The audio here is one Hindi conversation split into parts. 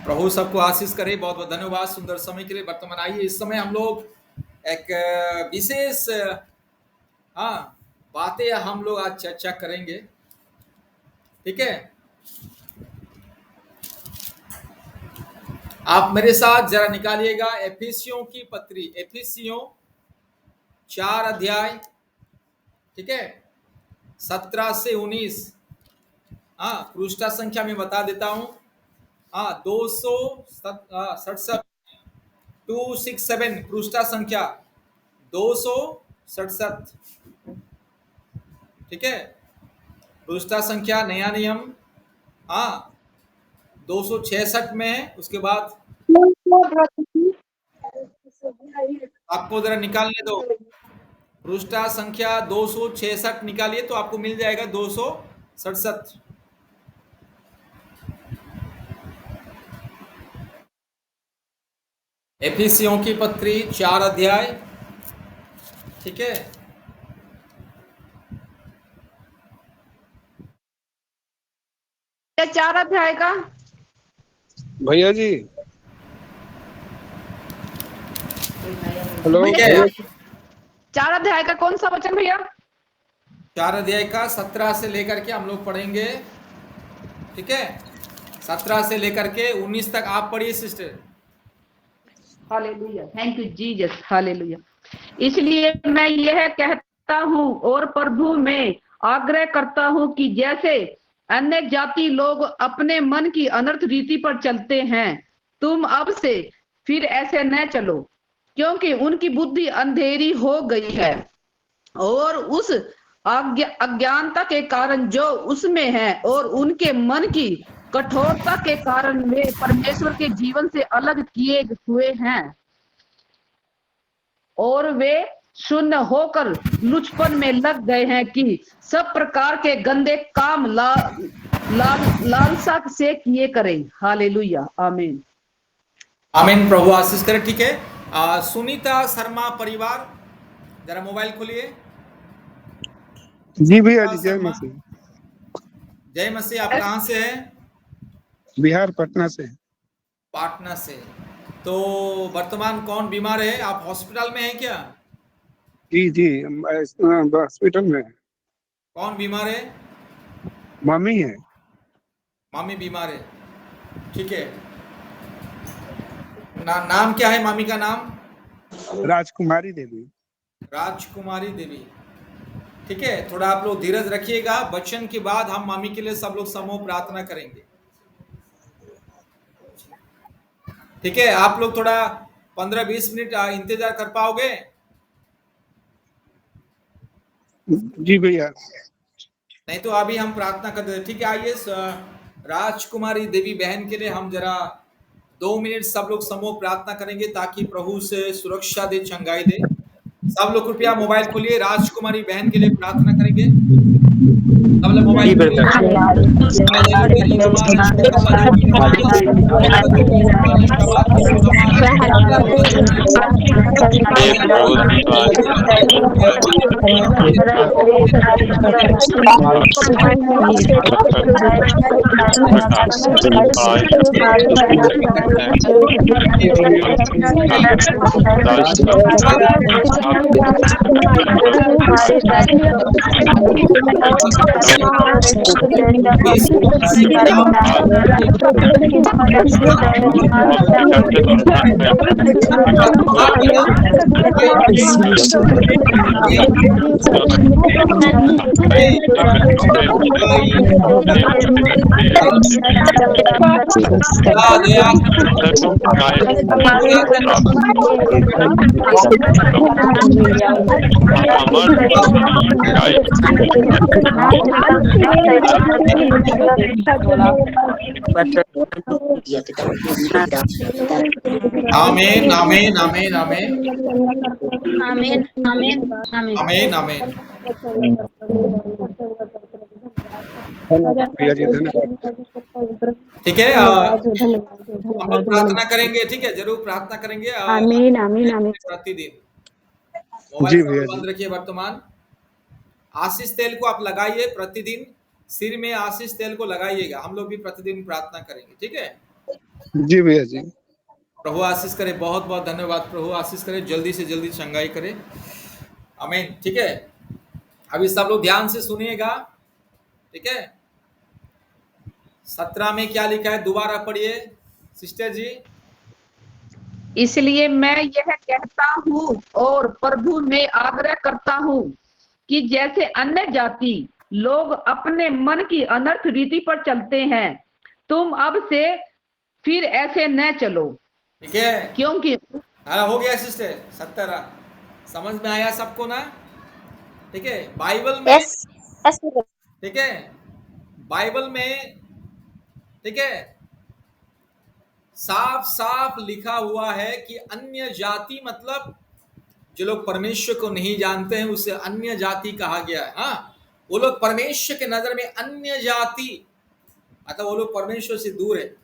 प्रभु सबको आशीष करे। बहुत बहुत धन्यवाद सुंदर समय के लिए। वर्तमान आइए इस समय हम लोग एक विशेष बातें हम लोग आज चर्चा करेंगे। ठीक है, आप मेरे साथ जरा निकालिएगा एफिसियों की पत्री, एफिसियों 4 अध्याय, ठीक है, 17 से 19। पृष्ठ संख्या में बता देता हूं, 267 267 पृष्ठ संख्या 267। ठीक है, पृष्ठ संख्या नया नियम 266 में है। उसके बाद आपको जरा निकालने दो, पृष्ठ संख्या 266 निकालिए तो आपको मिल जाएगा 267। एफिसियों की पत्री 4 अध्याय, ठीक है, क्या 4 अध्याय का भैया जी? हेलो भैया, 4 अध्याय का कौन सा वचन भैया? 4 अध्याय का 17 से लेकर के हम लोग पढ़ेंगे। ठीक है, 17 से लेकर के 19 तक आप पढ़िए sister. Hallelujah, thank you Jesus, hallelujah. इसलिए मैं यह कहता हूँ और प्रभु में आग्रह करता हूँ कि जैसे अन्य जाति लोग अपने मन की अनर्थ रीति पर चलते हैं, तुम अब से फिर ऐसे न चलो, क्योंकि उनकी बुद्धि अंधेरी हो गई है और उस अज्ञानता के कारण जो उसमें है, और उनके मन की कठोरता के कारण वे परमेश्वर के जीवन से अलग किए हुए हैं और वे शून्य होकर लुचपन में लग गए हैं कि सब प्रकार के गंदे काम लालसा से किए करें। हालेलुया, आमीन, आमीन। प्रभु आशीष करे। ठीक है, सुनीता शर्मा परिवार, जरा मोबाइल खोलिए। जी भैया जी, जय मसीह। जय मसीह। आप कहाँ से हैं? बिहार, पटना से। पाटना से। तो वर्तमान कौन बीमार है? आप हॉस्पिटल में हैं क्या? जी जी, हॉस्पिटल में। कौन बीमार है? मम्मी है। मामी बीमार है। ठीक है, नाम क्या है मामी का नाम? राजकुमारी देवी। राजकुमारी देवी। ठीक है, थोड़ा आप लोग धीरज रखिएगा। वचन के बाद हम मामी के लिए सब लोग समूह प्रार्थना करेंगे। ठीक है, आप लोग थोड़ा 15-20 मिनट इंतजार कर पाओगे? जी भैया। नहीं तो अभी हम प्रार्थना करते हैं। ठीक है, आइए राजकुमारी देवी बहन के लिए हम जरा 2 मिनट सब लोग समूह प्रार्थना करेंगे ताकि प्रभु से सुरक्षा दे, चंगाई दे। सब लोग कृपया मोबाइल खोलिए, राजकुमारी बहन के लिए प्रार्थना करेंगे। सब लोग मोबाइल आमीन आमीन आमीन आमीन आमीन आमीन आमीन आमीन। ठीक है, हम लोग प्रार्थना करेंगे। ठीक है, जरूर प्रार्थना करेंगे। आमीन आमीन आमीन। प्रतिदिन मोबाइल बंद रखिए। वर्तमान आशीष तेल को आप लगाइए, प्रतिदिन सिर में आशीष तेल को लगाइएगा। हम लोग भी प्रतिदिन प्रार्थना करेंगे। ठीक है, जी भैया जी। प्रभु आशीष करे, बहुत बहुत धन्यवाद। प्रभु आशीष करे, जल्दी से जल्दी चंगाई करे। आमीन। ठीक है, अभी सब लोग ध्यान से सुनिएगा। ठीक है, 17 में क्या लिखा है, दोबारा पढ़िए सिस्टर जी। इसलिए मैं यह कहता हूँ और प्रभु में आग्रह करता हूँ कि जैसे अन्य जाति लोग अपने मन की अनर्थ रीति पर चलते हैं, तुम अब से फिर ऐसे न चलो, ठीक है, क्योंकि हाँ हो गया सिस्टर। 17 समझ में आया सबको ना? ठीक है, बाइबल में, यस यस ठीक है, बाइबल में, ठीक है, साफ साफ लिखा हुआ है कि अन्य जाति मतलब जो लोग परमेश्वर को नहीं जानते हैं उसे अन्य जाति कहा गया है। हाँ, वो लोग परमेश्वर के नजर में अन्य जाति, मतलब वो लोग परमेश्वर से दूर है।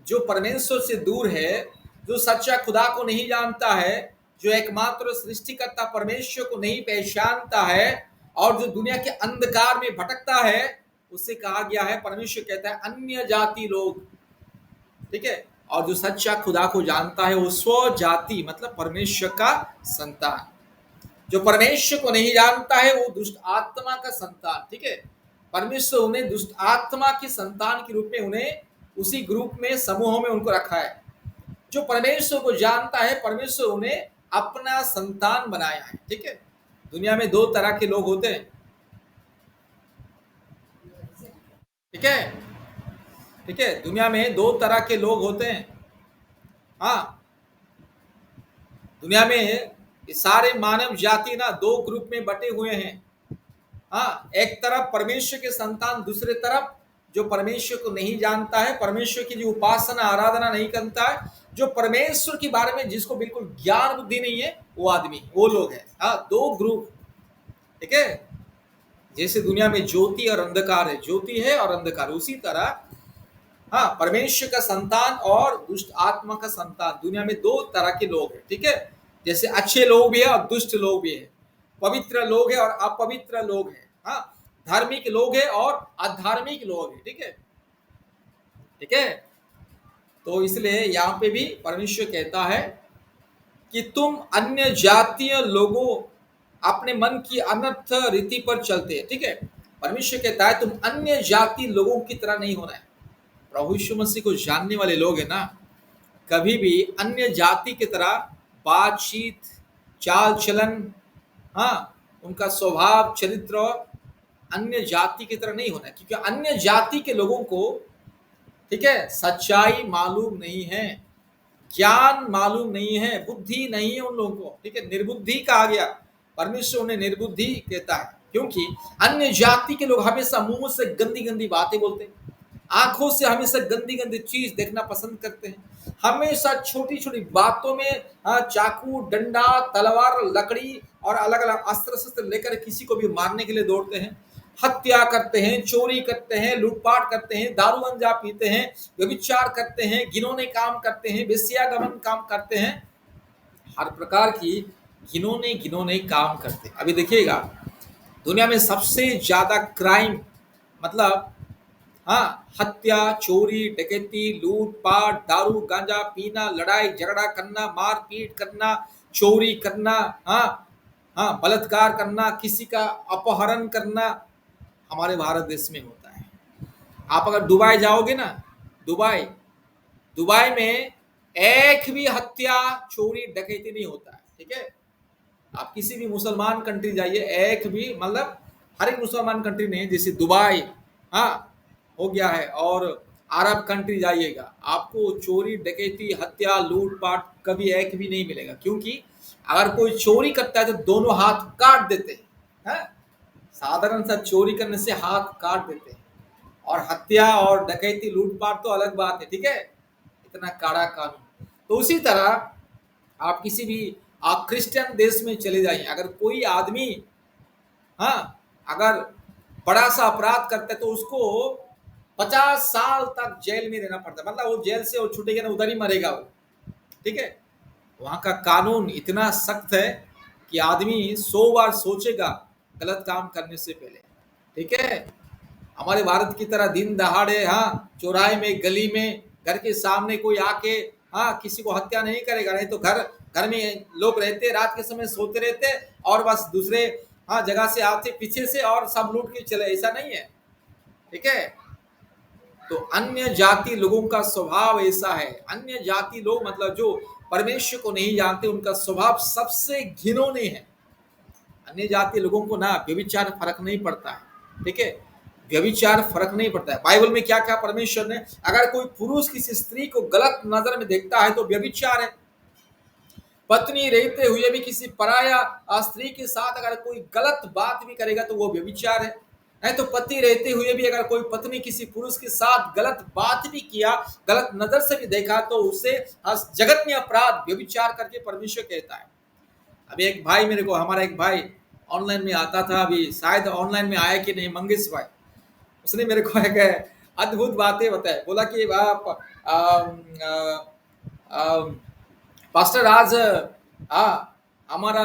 जो परमेश्वर से दूर है, जो सच्चा खुदा को नहीं जानता है, जो एकमात्र सृष्टिकर्ता परमेश्वर को नहीं पहचानता है और जो दुनिया के अंधकार में भटकता है, उससे कहा गया है, परमेश्वर कहता है अन्य जाति लोग। ठीक है, और जो सच्चा खुदा को जानता है वो स्व जाति मतलब परमेश्वर का संतान। जो परमेश्वर को नहीं जानता है वो दुष्ट आत्मा का संतान। ठीक है, परमेश्वर उन्हें दुष्ट आत्मा के संतान के रूप में उन्हें उसी ग्रुप में, समूहों में उनको रखा है। जो परमेश्वर को जानता है, परमेश्वर उन्हें अपना संतान बनाया है। ठीक है, दुनिया में दो तरह के लोग होते हैं। ठीक है, ठीक है, दुनिया में दो तरह के लोग होते हैं। हाँ, दुनिया में ये सारे मानव जाति ना दो ग्रुप में बटे हुए हैं। हाँ, एक तरफ परमेश्वर के संतान, दूसरे तरफ जो परमेश्वर को नहीं जानता है, परमेश्वर की जो उपासना आराधना नहीं करता है, जो परमेश्वर के बारे में जिसको बिल्कुल ज्ञान बुद्धि नहीं है, वो आदमी, वो लोग हैं। हाँ, दो ग्रुप। ठीक है, जैसे दुनिया में ज्योति और अंधकार है, ज्योति है और अंधकार, उसी तरह हाँ, परमेश्वर का संतान और दुष्ट आत्मा का संतान, दुनिया में दो तरह के लोग हैं। ठीक है, जैसे अच्छे लोग भी है और दुष्ट लोग भी है, पवित्र लोग है और अपवित्र लोग हैं। हाँ, धार्मिक लोग है और अधार्मिक लोग है। ठीक है, ठीक है, तो इसलिए यहाँ पे भी परमेश्वर कहता है कि तुम अन्य जातीय लोगों अपने मन की अनर्थ रीति पर चलते हैं। ठीक है, परमेश्वर कहता है तुम अन्य जाति लोगों की तरह नहीं होना है। प्रभु यीशु मसीह को जानने वाले लोग हैं ना, कभी भी अन्य जाति की तरह बातचीत, चाल चलन, हाँ, उनका स्वभाव चरित्र अन्य जाति की तरह नहीं होना है, क्योंकि अन्य जाति के लोगों को, ठीक है, सच्चाई मालूम नहीं है, ज्ञान मालूम नहीं है, बुद्धि नहीं है उन लोगों को। ठीक है, निर्बुद्धि कहा गया, परमेश्वर उन्हें निर्बुद्धि कहता है, क्योंकि अन्य जाति के लोग हमेशा मुंह से गंदी गंदी बातें बोलते हैं, आंखों से हमेशा गंदी गंदी चीज देखना पसंद करते हैं, हमेशा छोटी छोटी बातों में चाकू, डंडा, तलवार, लकड़ी और अलग अलग अस्त्र शस्त्र लेकर किसी को भी मारने के लिए दौड़ते हैं, हत्या करते हैं, चोरी करते हैं, लूटपाट करते हैं, दारू गंजा पीते हैं, व्यभिचार करते हैं, घिनौने काम करते हैं, वेश्यागमन काम करते हैं, हर प्रकार की घिनौने घिनौने काम करते हैं। अभी देखिएगा, दुनिया में सबसे ज्यादा क्राइम मतलब हाँ, हत्या, चोरी, डकैती, लूटपाट, दारू गांजा पीना, लड़ाई झगड़ा करना, मारपीट करना, चोरी करना, हाँ हाँ, बलात्कार करना, किसी का अपहरण करना हमारे भारत देश में होता है। आप अगर दुबई जाओगे ना, दुबई दुबई में एक भी हत्या, चोरी, डकैती नहीं होता है। ठीक है, आप किसी भी मुसलमान कंट्री जाइए, एक भी, मतलब हर एक मुसलमान कंट्री नहीं, जैसे दुबई हाँ हो गया है, और अरब कंट्री जाइएगा, आपको चोरी, डकैती, हत्या, लूटपाट कभी एक भी नहीं मिलेगा, क्योंकि अगर कोई चोरी करता है तो दोनों हाथ काट देते हैं। साधारण सा चोरी करने से हाथ काट देते हैं, और हत्या और डकैती, लूटपाट तो अलग बात है। ठीक है, इतना कड़ा कानून। तो उसी तरह आप किसी भी क्रिश्चियन देश में चले जाइए, अगर कोई आदमी हाँ अगर बड़ा सा अपराध करता है तो उसको 50 साल तक जेल में रहना पड़ता है, मतलब वो जेल से वो छूटेगा ना, उधर ही मरेगा वो। ठीक है, वहाँ का कानून इतना सख्त है कि आदमी 100 बार सोचेगा गलत काम करने से पहले। ठीक है, हमारे भारत की तरह दिन दहाड़े हाँ चौराहे में, गली में घर के सामने कोई आके किसी को हत्या नहीं करेगा, नहीं तो घर में लोग रहते, रात के समय सोते रहते और बस दूसरे जगह से आते पीछे से और सब लूट के चले, ऐसा नहीं है। ठीक है, तो अन्य जाति लोगों का स्वभाव ऐसा है। अन्य जाति लोग मतलब जो परमेश्वर को नहीं जानते, उनका स्वभाव सबसे घिनौने है। अन्य जाति लोगों को ना व्यभिचार फर्क नहीं पड़ता है। ठीक है, व्यभिचार फर्क नहीं पड़ता है। बाइबल में क्या क्या परमेश्वर ने, अगर कोई पुरुष किसी स्त्री को गलत नजर में देखता है तो व्यभिचार है। पत्नी रहते हुए भी किसी पराया स्त्री के साथ अगर कोई गलत बात भी करेगा तो वो व्यभिचार है। नहीं तो पति रहते हुए भी अगर कोई पत्नी किसी पुरुष के साथ गलत बात भी किया, गलत नजर से भी देखा, तो उसे जगत अपराध व्यभिचार करके परमेश्वर कहता है। अभी एक भाई मेरे को, हमारा एक भाई ऑनलाइन में आता था, अभी शायद ऑनलाइन में आया कि नहीं, मंगेश भाई, उसने मेरे को एक अद्भुत बातें बताए। बोला कि पास्टर आज हमारा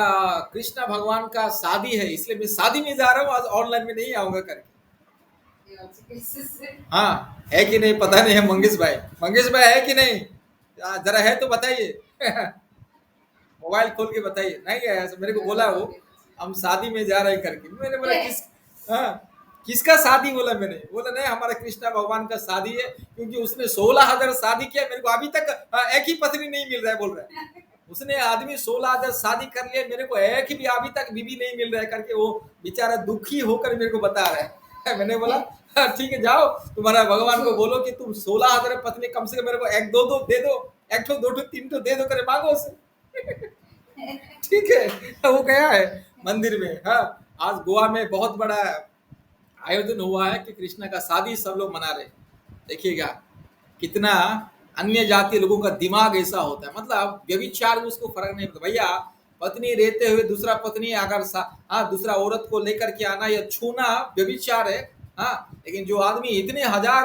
कृष्णा भगवान का शादी है, इसलिए मैं शादी में जा रहा हूँ, आज ऑनलाइन में नहीं आऊंगा करके। है कि नहीं पता नहीं है। मंगेश भाई है कि नहीं, जरा है तो बताइए मोबाइल खोल के बताइए। नहीं है, मेरे को बोला वो हम शादी में जा रहे हैं करके। मैंने बोला किसका शादी? बोला मैंने, बोला नहीं हमारा कृष्णा भगवान का शादी है, क्योंकि उसने 16,000 शादी किया, मेरे को अभी तक एक ही पत्नी नहीं मिल रहा है। बोल रहा है उसने आदमी 16,000 शादी कर लिया, मेरे को एक भी अभी तक बीवी नहीं मिल रहा है करके वो बेचारा दुखी होकर मेरे को बता रहा है। मैंने बोला ठीक है, जाओ तुम्हारा भगवान को बोलो कि तुम 16,000 पत्नी कम से कम मेरे को एक दो दे दो, एक दो तीन दे दो करे मांगो उसे। ठीक है, वो गया है मंदिर में। आज गोवा में बहुत बड़ा आयोजन हुआ है कि कृष्णा का शादी सब लोग मना रहे। देखिएगा कितना अन्य जाति लोगों का दिमाग ऐसा होता है। मतलब व्यभिचार में उसको फर्क नहीं पड़ता। भैया पत्नी रहते हुए दूसरा पत्नी अगर दूसरा औरत को लेकर के आना या छूना व्यभिचार है। लेकिन जो आदमी इतने हजार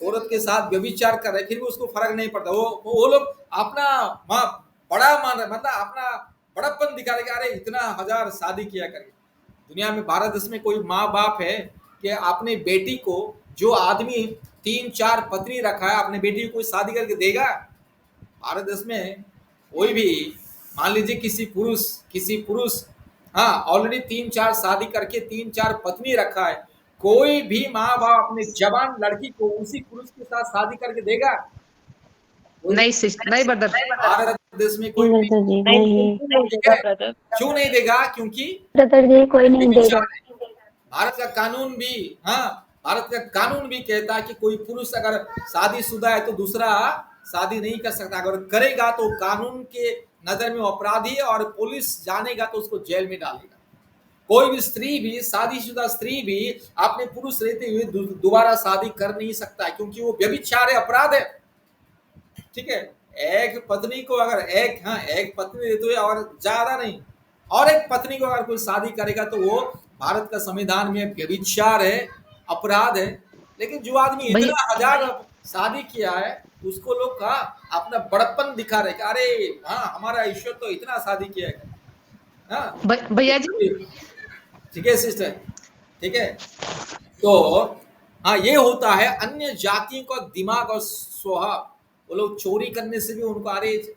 औरत के साथ व्यभिचार कर रहे फिर भी उसको फर्क नहीं पड़ता। वो लोग अपना बड़ा मान रहे, मतलब अपना बड़प्पन दिखा रहे कि अरे इतना हजार शादी किया करके। दुनिया में भारत देश में कोई माँ बाप है कि अपने बेटी को, जो आदमी 3-4 पत्नी रखा है, अपने बेटी को कोई शादी करके देगा? भारत देश में कोई भी, मान लीजिए किसी पुरुष ऑलरेडी 3-4 शादी करके 3-4 पत्नी रखा है, कोई भी माँ बाप अपने जवान लड़की को उसी पुरुष के साथ शादी करके देगा? नहीं नहीं ब्रदर, भारत देश में कोई क्यों नहीं देगा? क्योंकि कोई नहीं देगा। भारत का कानून भी कहता है कि कोई पुरुष अगर शादीशुदा है तो दूसरा शादी नहीं कर सकता। अगर करेगा तो कानून के नजर में अपराधी है और पुलिस जानेगा तो उसको जेल में डालेगा। कोई भी स्त्री भी, शादीशुदा स्त्री भी अपने पुरुष रहते हुए दोबारा शादी कर नहीं सकता, क्योंकि वो व्यभिचार है, अपराध है। ठीक है, एक पत्नी को अगर एक पत्नी रहते हुए और ज्यादा नहीं, और एक पत्नी को अगर कोई शादी करेगा तो वो भारत का संविधान में व्यभिचार है, अपराध है। लेकिन जो आदमी इतना हजार शादी किया है उसको लोग अपना बड़प्पन दिखा रहे कि अरे हमारा ईश्वर तो इतना शादी किया है। भैया जी, ठीक है सिस्टर, ठीक है। तो ये होता है अन्य जातियों का दिमाग और स्वभाव। वो लोग चोरी करने से भी उनको अरे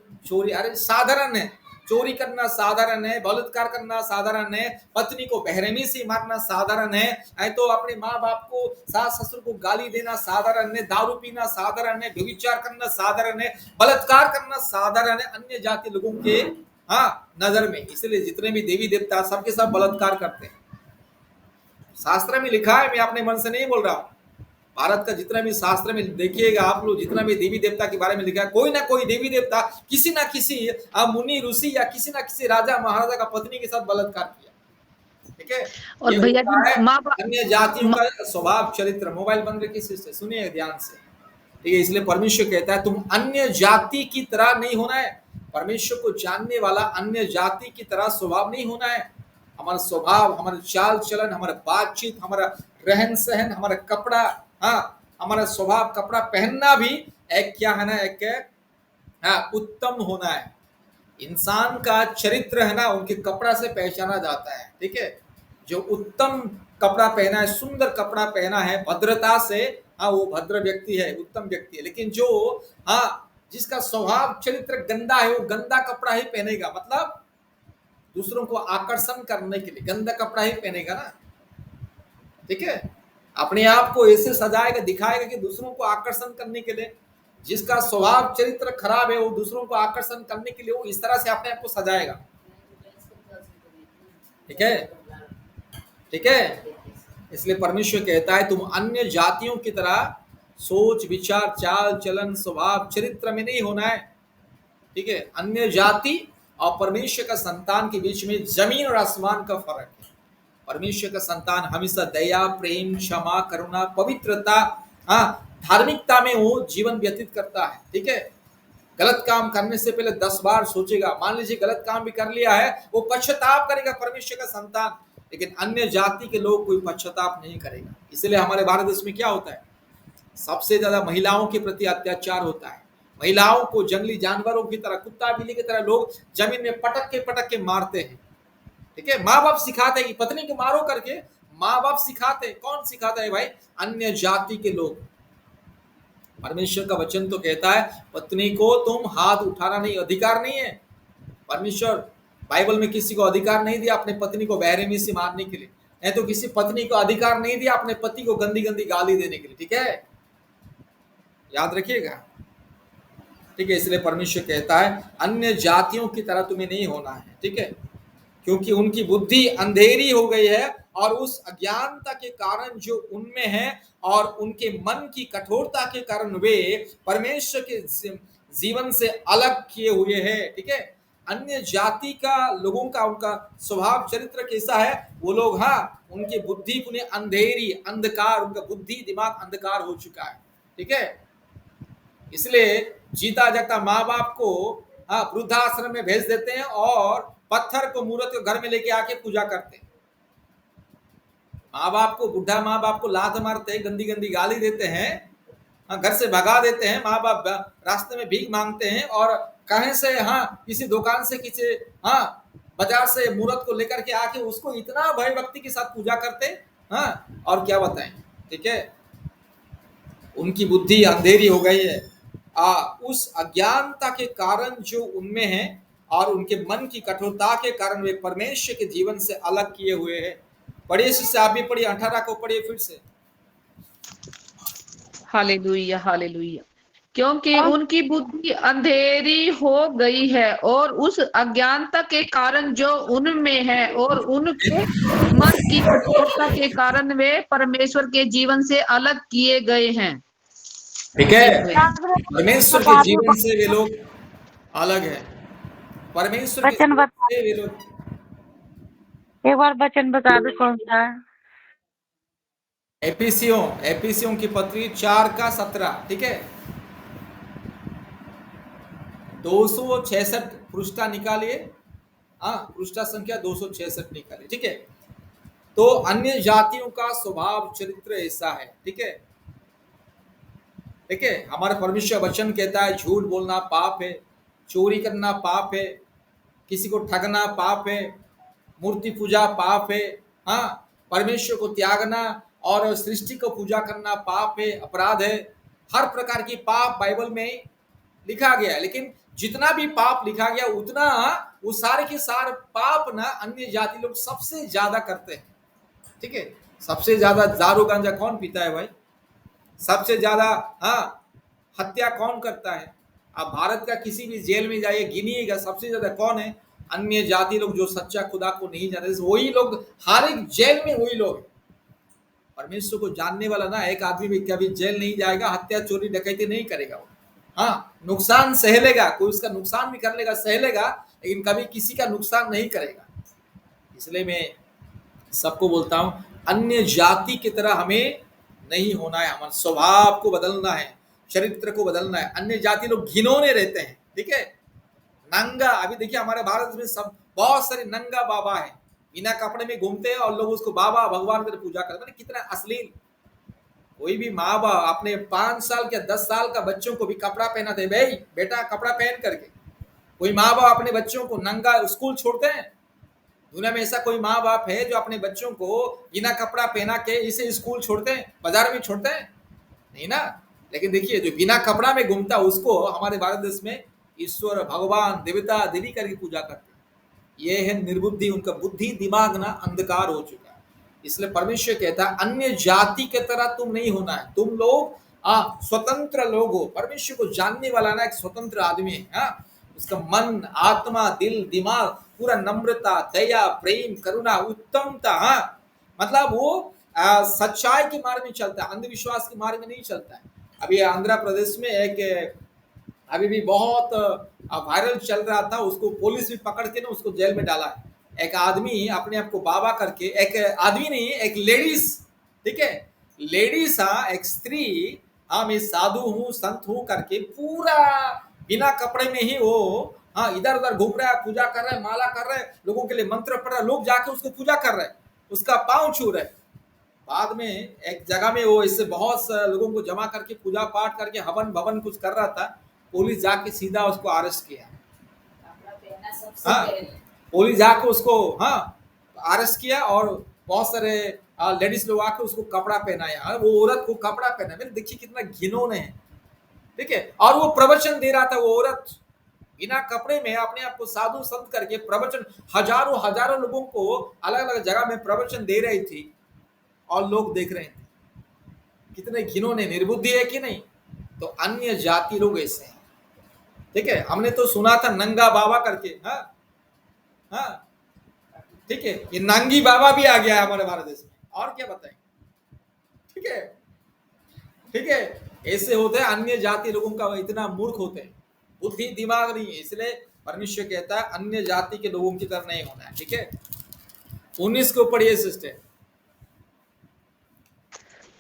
साधारण है, चोरी करना साधारण है, बलात्कार करना साधारण है, पत्नी को बेरहमी से मारना साधारण है, तो अपने माँ बाप को, सास ससुर को गाली देना साधारण है, दारू पीना साधारण है, व्यभिचार करना साधारण है, बलात्कार करना साधारण है अन्य जाति लोगों के नजर में। इसलिए जितने भी देवी देवता सबके सब बलात्कार करते हैं। शास्त्र में लिखा है, मैं अपने मन से नहीं बोल रहा। भारत का जितना भी शास्त्र में देखिएगा आप लोग, जितना भी देवी देवता के बारे में लिखा है, कोई ना कोई देवी देवता किसी ना किसी मुनि ऋषि या किसी ना किसी राजा महाराजा का पत्नी के साथ बलात्कार किया। ठीक है, और भैया अन्य जातियों का स्वभाव चरित्र। मोबाइल बंद रखिए सिस्टर, सुनिए ध्यान से। ठीक है, इसलिए परमेश्वर कहता है तुम अन्य जाति की तरह नहीं होना है। परमेश्वर को जानने वाला अन्य जाति की तरह स्वभाव नहीं होना है। हमारा स्वभाव, हमारा चाल चलन, हमारा बातचीत, हमारा रहन सहन, हमारा कपड़ा, हमारा स्वभाव, कपड़ा पहनना भी एक क्या है ना, एक उत्तम होना है। इंसान का चरित्र है ना, उनके कपड़ा से पहचाना जाता है। ठीक है, जो उत्तम कपड़ा पहना है, सुंदर कपड़ा पहना है, भद्रता से हाँ वो भद्र व्यक्ति है, उत्तम व्यक्ति है। लेकिन जो हाँ जिसका स्वभाव चरित्र गंदा है वो गंदा कपड़ा ही पहनेगा, मतलब दूसरों को आकर्षण करने के लिए गंदा कपड़ा ही पहनेगा ना, ठीक है। अपने आप को ऐसे सजाएगा, दिखाएगा कि दूसरों को आकर्षण करने के लिए। जिसका स्वभाव चरित्र खराब है वो दूसरों को आकर्षण करने के लिए वो इस तरह से अपने आप को सजाएगा, ठीक है, ठीक है। इसलिए परमेश्वर कहता है तुम अन्य जातियों की तरह सोच विचार चाल चलन स्वभाव चरित्र में नहीं होना है, ठीक है। अन्य जाति और परमेश्वर का संतान के बीच में जमीन और आसमान का फर्क है। परमेश्वर का संतान हमेशा दया प्रेम क्षमा करुणा पवित्रता हाँ धार्मिकता में वो जीवन व्यतीत करता है, ठीक है। गलत काम करने से पहले 10 बार सोचेगा। मान लीजिए गलत काम भी कर लिया है वो पश्चाताप करेगा परमेश्वर का संतान, लेकिन अन्य जाति के लोग कोई पश्चाताप नहीं करेगा। इसलिए हमारे भारत देश में क्या होता है, सबसे ज्यादा महिलाओं के प्रति अत्याचार होता है। महिलाओं को जंगली जानवरों की तरह कुत्ता बिल्ली की तरह लोग जमीन में पटक के मारते हैं, ठीक है। माँ बाप सिखाते हैं कि पत्नी को मारो करके, माँ बाप सिखाते हैं। कौन सिखाता है भाई, अन्य जाति के लोग। परमेश्वर का वचन तो कहता है पत्नी को तुम हाथ उठाना नहीं, अधिकार नहीं है। परमेश्वर बाइबल में किसी को अधिकार नहीं दिया अपने पत्नी को बेरहमी से मारने के लिए, नहीं तो किसी पत्नी को अधिकार नहीं दिया अपने पति को गंदी गंदी गाली देने के लिए, ठीक है, याद रखिएगा, ठीक है। इसलिए परमेश्वर कहता है अन्य जातियों की तरह तुम्हें नहीं होना है, ठीक है, क्योंकि उनकी बुद्धि अंधेरी हो गई है और उस अज्ञानता के कारण जो उनमें है और उनके मन की कठोरता के कारण वे परमेश्वर के जीवन से अलग किए हुए हैं, ठीक है। अन्य जाति का लोगों का उनका स्वभाव चरित्र कैसा है, वो लोग हाँ उनकी बुद्धि पुनः अंधेरी अंधकार, उनका बुद्धि दिमाग अंधकार हो चुका है, ठीक है। इसलिए जीता जागता माँ बाप को हाँ वृद्धाश्रम में भेज देते हैं और पत्थर को मूर्त को घर में लेके आके पूजा करते हैं। माँ बाप को, बुढ़ा माँ बाप को लात मारते हैं, गंदी गंदी गाली देते हैं, घर से भगा देते हैं। माँ बाप रास्ते में भीख मांगते हैं और कहीं से हाँ किसी दुकान से किसी हाँ बाजार से मूर्त को लेकर के आके उसको इतना भय भक्ति के साथ पूजा करते हैं हाँ, और क्या बताएं, ठीक है। उनकी बुद्धि अंधेरी हो गई है उस अज्ञानता के कारण जो उनमें है और उनके मन की कठोरता के कारण वे परमेश्वर के जीवन से अलग किए हुए हैं। पढ़िए से आप भी पढ़िए, 18 को पढ़िए फिर से। Hallelujah hallelujah. क्योंकि उनकी बुद्धि अंधेरी हो गई है और उस अज्ञानता के कारण जो उनमें है और उनके मन की कठोरता के कारण वे परमेश्वर के जीवन से अलग किए गए हैं, ठीक है। परमेश्वर के जीवन से वे लोग अलग है। परमेश्वर के जीवन से वे लोग, एक बार वचन बता दो कौन सा है। एफिसियों की पत्री 4:17, ठीक है। 266 पृष्ठा निकालिए, हाँ पृष्ठा संख्या 266 निकालिए, ठीक है। तो अन्य जातियों का स्वभाव चरित्र ऐसा है, ठीक है, ठीक है। हमारा परमेश्वर वचन कहता है झूठ बोलना पाप है, चोरी करना पाप है, किसी को ठगना पाप है, मूर्ति पूजा पाप है, हाँ परमेश्वर को त्यागना और सृष्टि को पूजा करना पाप है, अपराध है। हर प्रकार की पाप बाइबल में लिखा गया है। लेकिन जितना भी पाप लिखा गया उतना वो सारे के सारे पाप ना अन्य जाति लोग सबसे ज्यादा करते हैं, ठीक है। सबसे ज्यादा दारू गांजा कौन पीता है भाई, सबसे ज्यादा हाँ हत्या कौन करता है। आप भारत का किसी भी जेल में जाइए गिनिएगा सबसे ज्यादा कौन है, अन्य जाति लोग जो सच्चा खुदा को नहीं जानते, वही लोग हर एक जेल में वही लोग। परमेश्वर को जानने वाला ना एक आदमी भी कभी जेल नहीं जाएगा, हत्या चोरी डकैती नहीं करेगा वो, हाँ नुकसान सह लेगा, कोई उसका नुकसान भी कर लेगा सह लेगा, लेकिन कभी किसी का नुकसान नहीं करेगा। इसलिए मैं सबको बोलता हूं अन्य जाति की तरह हमें नहीं होना है, हमारे स्वभाव को बदलना है, चरित्र को बदलना है। अन्य जाति लोग घिनौने रहते हैं, ठीक है, नंगा। अभी देखिए हमारे भारत में सब बहुत सारे नंगा बाबा है, बिना कपड़े में घूमते हैं और लोग उसको बाबा भगवान की पूजा करते हैं, कितना अश्लील। कोई भी माँ बाप अपने 5 साल के 10 साल का बच्चों को भी कपड़ा पहनाते हैं, भाई बेटा कपड़ा पहन करके। कोई माँ बाप अपने बच्चों को नंगा स्कूल छोड़ते हैं। दुनिया में ऐसा कोई माँ बाप है जो अपने बच्चों को बिना कपड़ा पहना के इसे स्कूल छोड़ते हैं, बाजार में छोड़ते हैं? नहीं ना। लेकिन देखिए जो बिना कपड़ा में घूमता उसको हमारे भारत देश में ईश्वर भगवान देवता देवी करके पूजा करते हैं। ये है निर्बुद्धि, उनका बुद्धि दिमाग ना अंधकार हो चुका है। इसलिए परमेश्वर कहता है अन्य जाति के तरह तुम नहीं होना है, तुम लोग स्वतंत्र लोग हो। परमेश्वर को जानने वाला ना एक स्वतंत्र आदमी है। हाँ, उसका मन आत्मा दिल दिमाग पूरा नम्रता दया प्रेम करुणा उत्तमता, हाँ मतलब वो सच्चाई के मार्ग में चलता है, अंधविश्वास के मार्ग में नहीं चलता है। अभी आंध्र प्रदेश में एक अभी भी बहुत वायरल चल रहा था, उसको पुलिस भी पकड़ के ना उसको जेल में डाला है। एक आदमी अपने आप को बाबा करके, एक आदमी नहीं एक लेडीज, ठीक है लेडीज, हाँ एक स्त्री, हाँ मैं साधु हूँ संत हूँ करके पूरा बिना कपड़े में ही वो हाँ इधर उधर घूम रहा है, पूजा कर रहा है, माला कर रहा है, लोगों के लिए मंत्र पढ़ रहा है, लोग जाके उसको पूजा कर रहे हैं, उसका पाँव छू रहे। बाद में एक जगह में वो इससे बहुत से लोगों को जमा करके पूजा पाठ करके हवन भवन कुछ कर रहा था, पुलिस जाके सीधा उसको अरेस्ट किया। हाँ पुलिस जाके उसको हाँ अरेस्ट किया और बहुत सारे लेडीज लोग आके उसको कपड़ा पहनाया। वो औरत को कपड़ा पहना, मैंने देखिए कितना घिनौने है, ठीक है। और वो प्रवचन दे रहा था, वो औरत बिना कपड़े में अपने आप को साधु संत करके प्रवचन, हजारों हजारों लोगों को अलग अलग जगह में प्रवचन दे रही थी और लोग देख रहे थे। कितने घिनौने निर्बुद्धि है कि नहीं। तो अन्य जाति लोग ऐसे हैं, ठीक है। हमने तो सुना था नंगा बाबा करके, हाँ हाँ ठीक है, ये नांगी बाबा भी आ गया है हमारे भारत देश में, और क्या बताएं, ठीक है ठीक है। ऐसे होते हैं अन्य जाति लोगों का, इतना मूर्ख होते हैं, बुद्धि दिमाग नहीं है। इसलिए परमेश्वर कहता है अन्य जाति के लोगों की तरह नहीं होना है, ठीक है। 19 के ऊपर ये सिस्टम।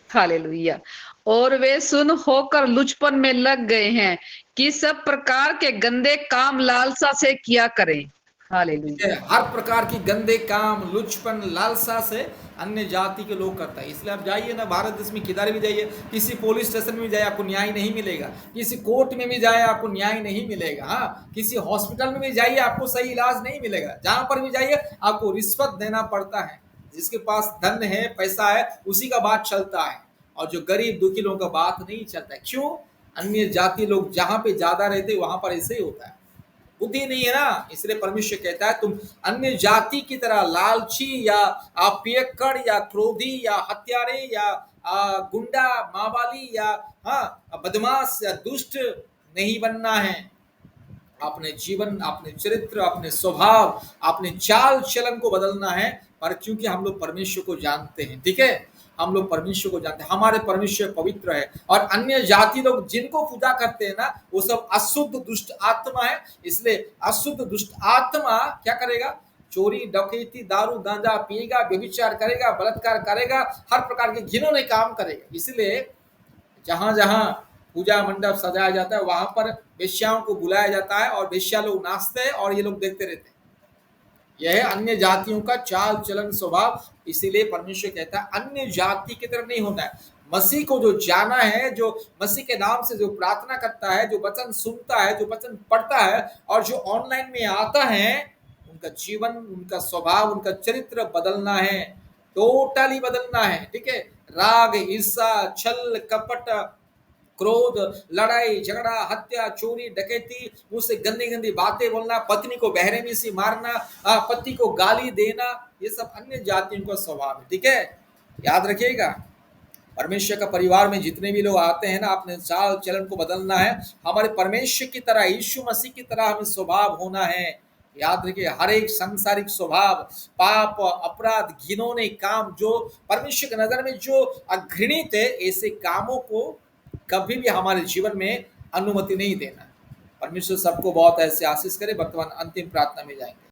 हालेलुया। और वे सुन होकर लुचपन में लग गए हैं कि सब प्रकार के गंदे काम लालसा से किया करें। हालेलुया। हर प्रकार की गंदे काम लुचपन लालसा से अन्य जाति के लोग करता है। इसलिए आप जाइए ना भारत देश में किधर भी जाइए, किसी पुलिस स्टेशन में जाए आपको न्याय नहीं मिलेगा, किसी कोर्ट में भी जाए आपको न्याय नहीं मिलेगा, हाँ किसी हॉस्पिटल में भी जाइए आपको सही इलाज नहीं मिलेगा, जहां पर भी जाइए आपको रिश्वत देना पड़ता है। जिसके पास धन है पैसा है उसी का बात चलता है, और जो गरीब दुखी लोगों का बात नहीं चलता है। क्यों? अन्य जाति लोग जहां पे ज्यादा रहते वहां पर ऐसे ही होता है, बुद्धि नहीं है ना। इसलिए परमेश्वर कहता है तुम अन्य जाति की तरह लालची या पियक्कड़ या क्रोधी या हत्यारे या गुंडा मावाली या बदमाश या दुष्ट नहीं बनना है। अपने जीवन अपने चरित्र अपने स्वभाव अपने चाल चलन को बदलना है। पर क्योंकि हम लोग परमेश्वर को जानते हैं, ठीक है, हम लोग परमेश्वर को जानते हैं, हमारे परमेश्वर पवित्र है। और अन्य जाति लोग जिनको पूजा करते हैं ना वो सब अशुद्ध दुष्ट आत्मा है। इसलिए अशुद्ध दुष्ट आत्मा क्या करेगा? चोरी डकैती दारू गांजा पिएगा, व्यभिचार करेगा, बलात्कार करेगा, हर प्रकार के घिनौने काम करेगा। इसलिए जहां जहां पूजा मंडप सजाया जाता है वहां पर वेश्याओं को बुलाया जाता है और वेश्या लोग नाचते हैं और ये लोग देखते रहते हैं। यह है अन्य जातियों का चाल चलन स्वभाव। इसीलिए परमेश्वर कहता है अन्य जाति की तरह नहीं होना है। मसीह को जो जाना है, जो मसीह के नाम से जो प्रार्थना करता है, जो वचन सुनता है, जो वचन पढ़ता है और जो ऑनलाइन में आता है, उनका जीवन उनका स्वभाव उनका चरित्र बदलना है, टोटली बदलना है, ठीक है। राग ईर्षा छल कपट क्रोध लड़ाई झगड़ा हत्या चोरी डकैती मुंह से गंदी गंदी बातें बोलना, पत्नी को बहरेमी से मारना, पति को गाली देना, ये सब अन्य जातियों का स्वभाव है, ठीक है। याद रखिएगा परमेश्वर का परिवार में जितने भी लोग आते हैं ना अपने चाल चलन को बदलना है। हमारे परमेश्वर की तरह यीशु मसीह की तरह हमें स्वभाव होना है। याद रखिए हर एक सांसारिक स्वभाव पाप अपराध घिनौने काम जो परमेश्वर की नजर में जो घृणित है, ऐसे कामों को कभी भी हमारे जीवन में अनुमति नहीं देना। परमेश्वर सबको बहुत ऐसे आशीष करे। वर्तमान अंतिम प्रार्थना में जाएंगे।